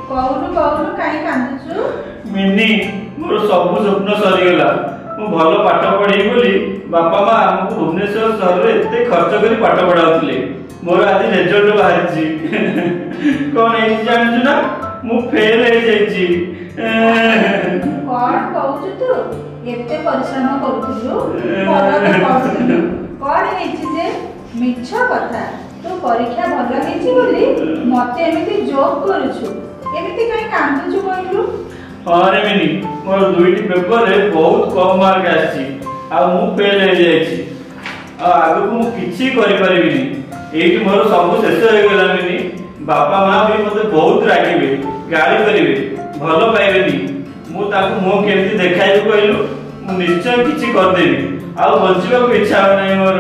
कौनु कौनु काई कांदुचु मिनी मोर सब स्वप्न सरीगला मु भल पाठ पढ़ी बोली बापा माँ आमको भुवनेश्वर सहर में एते खर्च करी पाठ पढ़ाउथिले मोर आज रिजल्ट बाहरिछि कोन एइ जानछु ना मु फेल हे जाइछि कौन कहूचु तू एते परिश्रम करूथिलु भल पढुथिलु कौन हेछि जे मिछ कथा तू परीक्षा भल हेछि बोली मते एमिति जोक करूछु एमिति काई कांदुचु कहलु हाँ रे मिनी मोर दुईटी पेपर रे बहुत कम मार्क आछि आ मु फेल हे जाइछि आ आगु मु किछि करि परिबिनी एइटी मोर सब शेष हो गेला मिनी बापा माँ भी मते बहुत रागिबे गाली करिवे भलो पाइबेनी मु ताकू मो केमति देखाइबे कहलु मु निश्चय किछि कर देबी आ बचिबा को इच्छा नै मोर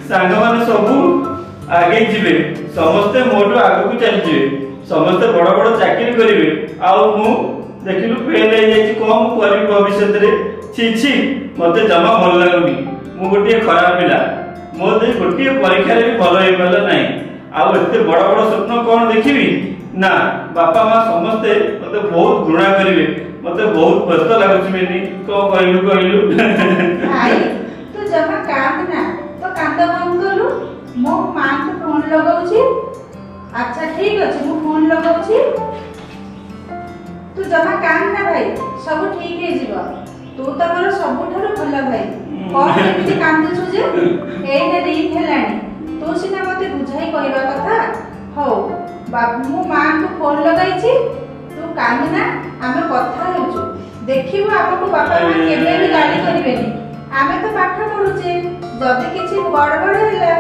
सांग माने सब आगे जिबे समस्त मोटो आगु को चल जिबे समस्त बड़ बड़ चाकरी करिवे आउ मु देखिलु फेल हे जाइछि कोम करि भविष्य रे छी छी मते जमा भल लागुनी मु गोटे खराब पिला मो दे गोटे परीक्षा रे भी भल हे पला नै आउ एते बड़ बड़ स्वप्न कोन देखिबी ना बापा माँ समस्ते मते बहुत घृणा करिवे मते बहुत कष्ट लागुछि मेनी को कहलु भाई तू जमा काम ना तो कांद बंद करू मो मां को फोन लगाउछि अच्छा ठीक अछि मु फोन लगाउछि तू जमा काम ना भाई सब ठीक हे जीव तू त मोर सबठारो भल भाई कोन एमिति कांदुछु जे एई ने रिंग हेलानी तू सिना मते बुझाई कहबा कथा हो बाबू मु मां को फोन लगाइछि तू कांदना आमे कथा हेउछु देखिबो आपको बापा मां केबे भी गाली करिवेनी आमे तो पाठ पढुचे जदी किछि गड़बड़ होला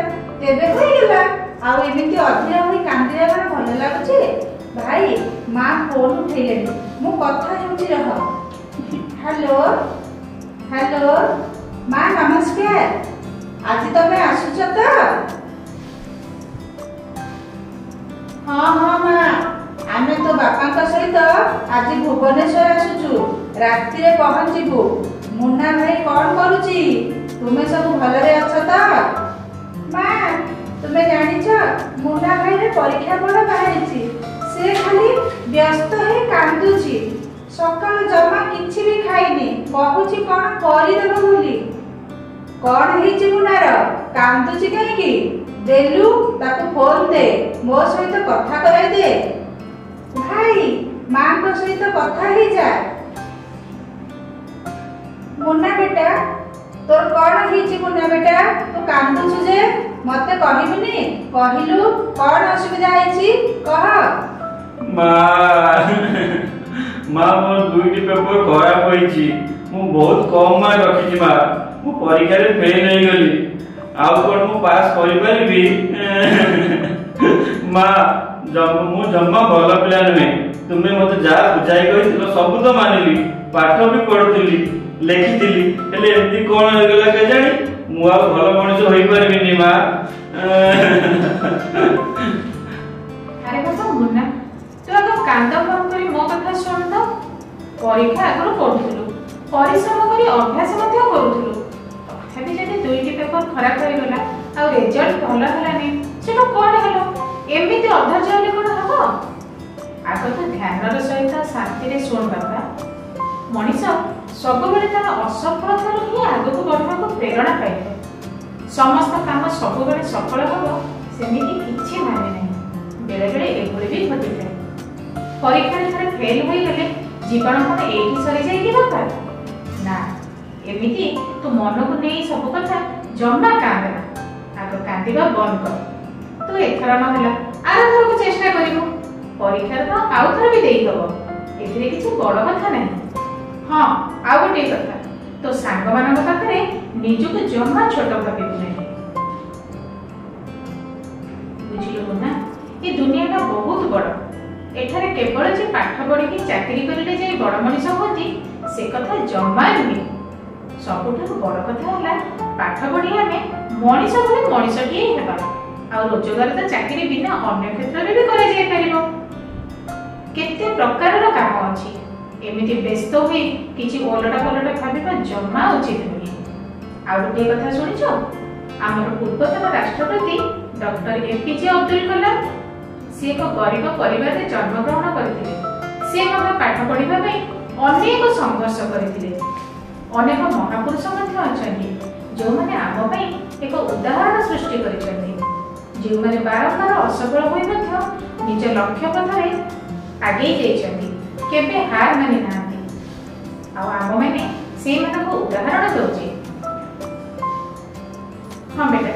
तेबे होई गेला आ एमिति अधिया होई कांदिया बड़ भल लागुचे भाई मां फोन उठैलेनी मु कथा हेउछि रह हेलो हेलो मां नमस्कार आज तमे आसुछ त हाँ हाँ मां आमे तो बापा का सहित आज भुवनेश्वर आसुछु राति रे पहुंचीबु मुन्ना भाई कौन करूची तुमे सब भलरे अछ त मां तुमे जानिछ मुन्ना भाई रे परीक्षा बड़ बाहरिची से खाली व्यस्त हे कांदुची सकाळ जमा किछि भी खाइनी कहूची कोन करि देबो बोली कोन हेची मुनार कांदुची काहे की देलु ताको फोन दे मो सहित कथा कराई दे भाई मां को सहित कथा ही जा मुन्ना बेटा तोर कोन हेची मुन्ना बेटा तू कांदुछु जे मते कहिबनी कहिलु कोन असुविधा हेची कह माँ मोर दुईटी पेपर खराब होईछि मु बहुत कम मार्क रखिछि माँ मु परीक्षा रे फेल हे गली आउ कोन मु पास करि परिबी माँ जब मु जम्मा भल पिला नुहे तुमे मते जा बुझाई कहिथिलो सब तो मानिली पाठ भी पढुथिली लेखिथिली हेले एमती कोन हो गेला के जानी मु आ भल मनुष्य होई परिबिनी माँ अरे बाबा मुन्ना तू आग कांद बंद करी मो कथा सुन तो परीक्षा आगु पढुथिलु परिश्रम करी अभ्यास मध्य करूथिलु तथापि जदि दुईटी पेपर खराब हो गला आ रिजल्ट भल हलानी सेटा कोन हलो एमिति अधैर्य होले कोन हबो आग तो ध्यानर सहित शांति रे सुन बाबा मनीष सब बेले तार असफलता ही आगु को बढ़वा को प्रेरणा पाइबो समस्त काम सब बेले सफल हबो सेमिति किछि माने नै बेले बेले एभली भी घटिଥାଏ परीक्षा रे फेल होई गले जीवन कोन एठी सरी जाई कि बाबा ना एमिति तू मन को नै सब कथा जम्मा कांदना आगो कांदिबा बंद कर तू एथरा न होला आरो थर को चेष्टा करिवो परीक्षा तो आउ थर भी देई हबो एथिरे किछि बड़ कथा नै हां आउ गोटे कथा तो सांग मानक पाखरे निजु को जम्मा छोट भाबिबु नै बुझिलो ना ये दुनिया का बहुत बड़ एठारे केवल जे पाठ पढ़ी की चाकरी करिले जे बड़ मनीष होती से कथा जम्मा नुहे सबुठारु बड़ कथा होला पाठ पढ़ी आमे मनीष भले मनीषटिए हेबा आ रोजगार तो चाकरी बिना अन्य क्षेत्र रे भी करा जाय परिबो केते प्रकारर काम अछि एमिति व्यस्त होई किछि ओलटा पलटा भाबिबा जम्मा उचित नुहे आ गोटे कथा सुनिछो हमर पूर्वतन राष्ट्रपति डॉक्टर एपीजे अब्दुल कलाम ସେ ଏକ ଗରିବ ପରିବାରରେ ଜନ୍ମଗ୍ରହଣ କରିଥିଲେ। ସେ ମଧ୍ୟ ପାଠ ପଢିବା ପାଇଁ ଅନେକ ସଂଘର୍ଷ କରିଥିଲେ। ଅନେକ ମହାପୁରୁଷ ମଧ୍ୟ ଅଛନ୍ତି ଯେଉଁମାନେ ଆମ ପାଇଁ ଏକ ଉଦାହରଣ ସୃଷ୍ଟି କରିଛନ୍ତି, ଯେଉଁମାନେ ବାରମ୍ବାର ଅସଫଳ ହୋଇ ମଧ୍ୟ ନିଜ ଲକ୍ଷ୍ୟ ପଥରେ ଆଗେଇ ଯାଇଛନ୍ତି, କେବେ ହାର ମାନି ନାହାନ୍ତି। ଆଉ ଆମମାନେ ସେଇମାନଙ୍କୁ ଉଦାହରଣ ଦେଉଛେ। ହଁ ବେଟା,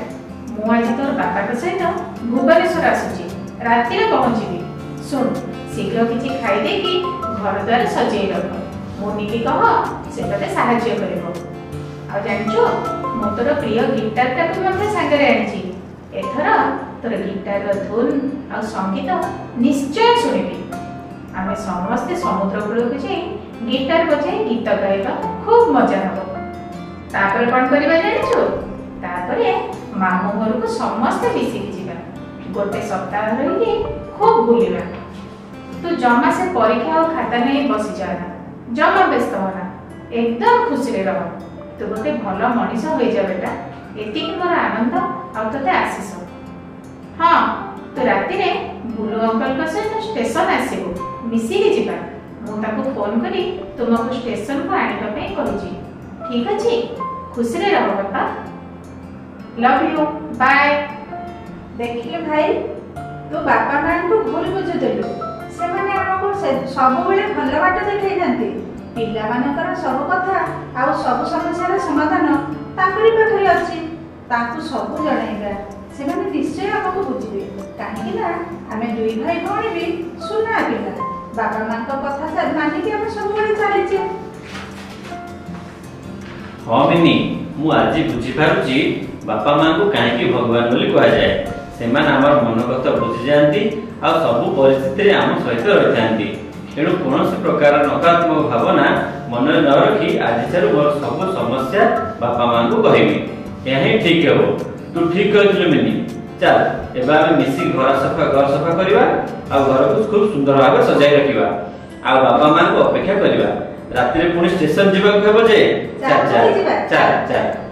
ମୁଁ ଆଜି ତୋର ବାପାଙ୍କ ସହିତ ଭୁବନେଶ୍ୱର ଆସୁଛି, ରାତିରେ ପହଞ୍ଚିବି। ଶୁଣ, ଶୀଘ୍ର କିଛି ଖାଇଦେଇକି ଘର ଦ୍ୱାର ସଜେଇ ରଖ। ମୁନିକି କହ ସେ ତତେ ସାହାଯ୍ୟ କରିବ। ଆଉ ଜାଣିଛୁ, ମୁଁ ତୋର ପ୍ରିୟ ଗିଟାରଟାକୁ ମଧ୍ୟ ସାଙ୍ଗରେ ଆଣିଛି। ଏଥର ତୋର ଗିଟାରର ଧୁନ୍ ଆଉ ସଙ୍ଗୀତ ନିଶ୍ଚୟ ଶୁଣିବି। ଆମେ ସମସ୍ତେ ସମୁଦ୍ର କୂଳକୁ ଯାଇ ଗିଟାର ବଜାଇ ଗୀତ ଗାଇବା, ଖୁବ୍ ମଜା ହବ। ତାପରେ କଣ କରିବା ଜାଣିଛୁ? ତାପରେ ମାମୁଁ ଘରକୁ ସମସ୍ତେ ମିଶିକି ଯିବା, ଗୋଟେ ସପ୍ତାହ ରହିକି ଖୁବ୍ ବୁଲିବା। ତୁ ଜମା ସେ ପରୀକ୍ଷା ଆଉ ଖାତା ନେଇ ବସିଯାନା, ଜମା ବ୍ୟସ୍ତ ହନା, ଏକଦମ ଖୁସିରେ ରହ। ତୁ ଗୋଟେ ଭଲ ମଣିଷ ହୋଇଯା ବେଟା, ଏତିକି ମୋର ଆନନ୍ଦ ଆଉ ତତେ ଆଶିଷ। ହଁ, ତୁ ରାତିରେ ବୁଲୁ ଅଙ୍କଲଙ୍କ ସହିତ ଷ୍ଟେସନ ଆସିବୁ, ମିଶିକି ଯିବା। ମୁଁ ତାକୁ ଫୋନ କରି ତୁମକୁ ଷ୍ଟେସନକୁ ଆଣିବା ପାଇଁ କହିଛି। ଠିକ ଅଛି? ଖୁସିରେ ରହ ବାପା। Love you, bye. ଦେଖିଲେ ଭାଇ, ତୁ ବାପା ମାଙ୍କୁ ଭୁଲ ବୁଝୁଥିଲୁ। ସେମାନେ ଆମକୁ ସବୁବେଳେ ଭଲ ବାଟ ଦେଖାଇଥାନ୍ତି। ପିଲାମାନଙ୍କର ସବୁ କଥା ଆଉ ସବୁ ସମସ୍ୟାର ସମାଧାନ ତାଙ୍କରି ପାଖରେ ଅଛି। ତାଙ୍କୁ ସବୁ ଜଣାଇବା, ସେମାନେ ନିଶ୍ଚୟ ଆମକୁ ବୁଝିବେ। କାହିଁକି ନା ଆମେ ଦୁଇ ଭାଇ ଭଉଣୀ ବି ସୁନା ପିଲା। ବାପା ମାଙ୍କ କଥା ମାନିକି ଆମେ ସବୁବେଳେ ଚାଲିଛେ। ହଁ ମିନି, ମୁଁ ଆଜି ବୁଝିପାରୁଛି ବାପା ମାଙ୍କୁ କାହିଁକି ଭଗବାନ ବୋଲି କୁହାଯାଏ। ସେମାନେ ଆମର ମନ କଥା ବୁଝିଯାଆନ୍ତି ଆଉ ସବୁ ପରିସ୍ଥିତିରେ ଆମ ସହିତ ରହିଥାନ୍ତି। ତେଣୁ କୌଣସି ପ୍ରକାର ନକାରାତ୍ମକ ଭାବନା ମନରେ ନ ରଖି ଆଜିଠାରୁ ମୋର ସବୁ ସମସ୍ୟା ବାପା ମାଙ୍କୁ କହିବି। ଏହା ହିଁ ଠିକ ହେବ। ତୁ ଠିକ କହିଥିଲୁ ମିନି। ଚାଲ ଏବେ ଆମେ ମିଶି ଘର ସଫା କରିବା ଆଉ ଘରକୁ ଖୁବ ସୁନ୍ଦର ଭାବେ ସଜାଇ ରଖିବା ଆଉ ବାପା ମାଙ୍କୁ ଅପେକ୍ଷା କରିବା। ରାତିରେ ପୁଣି ଷ୍ଟେସନ ଯିବାକୁ ହେବ ଯେ। ଚାଲ ଚାଲ ଚାଲ ଚାଲ।